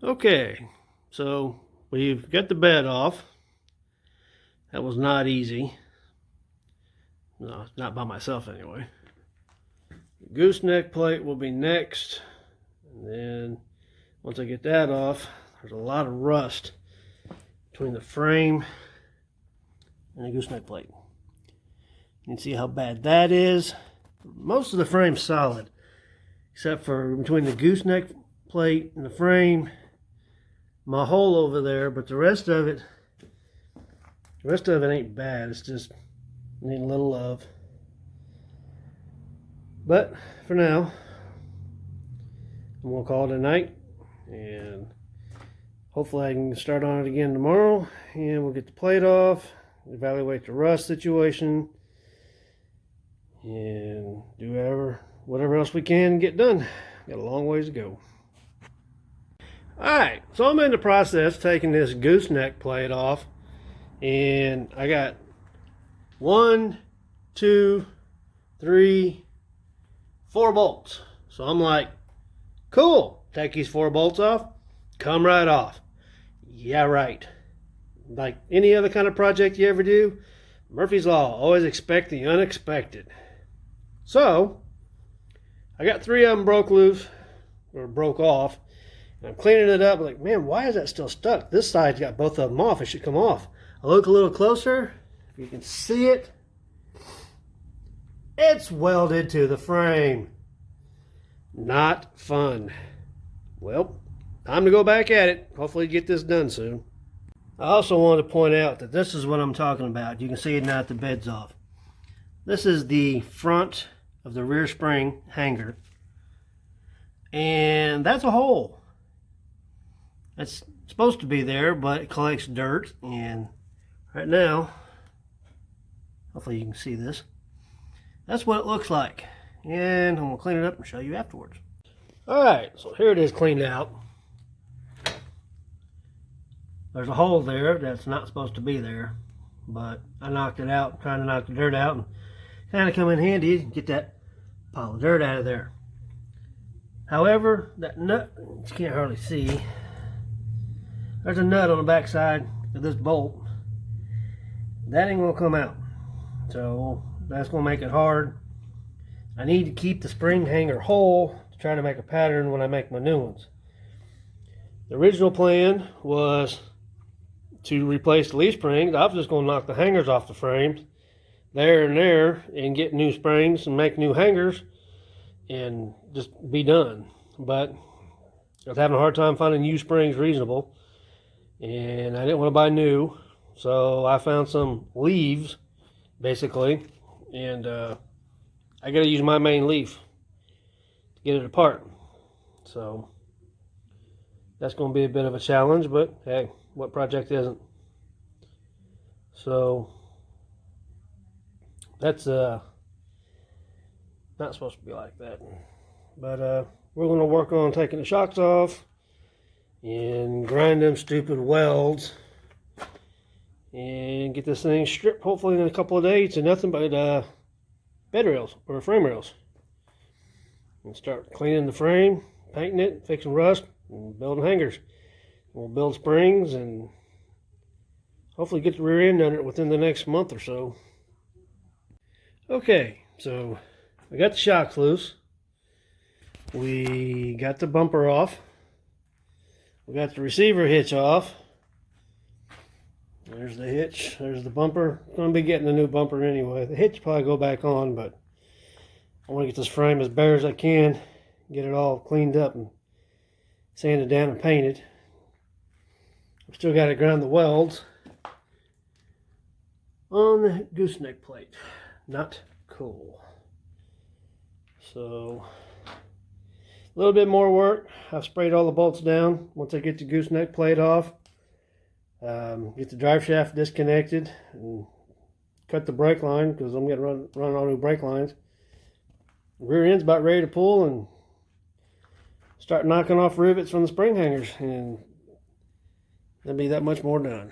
Okay, so we've got the bed off. That was not easy. No, not by myself anyway. The gooseneck plate will be next. And then once I get that off, there's a lot of rust between the frame and the gooseneck plate. You can see how bad that is. Most of the frame's solid, except for between the gooseneck plate and the frame, my hole over there, but the rest of it ain't bad. It's just need a little love. But for now, I'm gonna call it a night, and hopefully I can start on it again tomorrow, and we'll get the plate off, evaluate the rust situation, and do whatever else we can get done. Got a long ways to go. Alright, so I'm in the process of taking this gooseneck plate off, and I got 1, 2, 3, 4 bolts. So I'm like, cool, take these 4 bolts off, come right off. Yeah, right. Like any other kind of project you ever do, Murphy's Law, always expect the unexpected. So I got 3 of them broke loose, or broke off. And I'm cleaning it up, like, man, why is that still stuck? This side's got both of them off. It should come off. I look a little closer. If you can see it, it's welded to the frame. Not fun. Well, time to go back at it. Hopefully get this done soon. I also want to point out that this is what I'm talking about. You can see it now that the bed's off. This is the front of the rear spring hanger. And that's a hole. It's supposed to be there, but it collects dirt, and right now, hopefully you can see this, that's what it looks like. And I'm going to clean it up and show you afterwards. Alright, so here it is cleaned out. There's a hole there that's not supposed to be there, but I knocked it out, trying to knock the dirt out, and kind of come in handy and get that pile of dirt out of there. However, that nut, you can't hardly see, there's a nut on the back side of this bolt. That ain't going to come out. So that's going to make it hard. I need to keep the spring hanger whole to try to make a pattern when I make my new ones. The original plan was to replace the leaf springs. I was just going to knock the hangers off the frames there and there and get new springs and make new hangers and just be done. But I was having a hard time finding used springs reasonable, and I didn't want to buy new, so I found some leaves basically, and I got to use my main leaf to get it apart. So that's going to be a bit of a challenge, but hey, what project isn't? So that's not supposed to be like that, but we're going to work on taking the shocks off and grind them stupid welds and get this thing stripped hopefully in a couple of days to nothing but bed rails or frame rails, and start cleaning the frame, painting it, fixing rust, and building hangers. We'll build springs and hopefully get the rear end under it within the next month or so. Okay, so we got the shocks loose, we got the bumper off, we got the receiver hitch off. There's the hitch, there's the bumper. I'm going to be getting a new bumper anyway. The hitch will probably go back on, but I want to get this frame as bare as I can, get it all cleaned up and sanded down and painted. I've still got to grind the welds on the gooseneck plate. Not cool. So a little bit more work. I've sprayed all the bolts down. Once I get the gooseneck plate off, get the drive shaft disconnected and cut the brake line, because I'm going to run all new brake lines. The rear end's about ready to pull and start knocking off rivets from the spring hangers, and there'll be that much more done.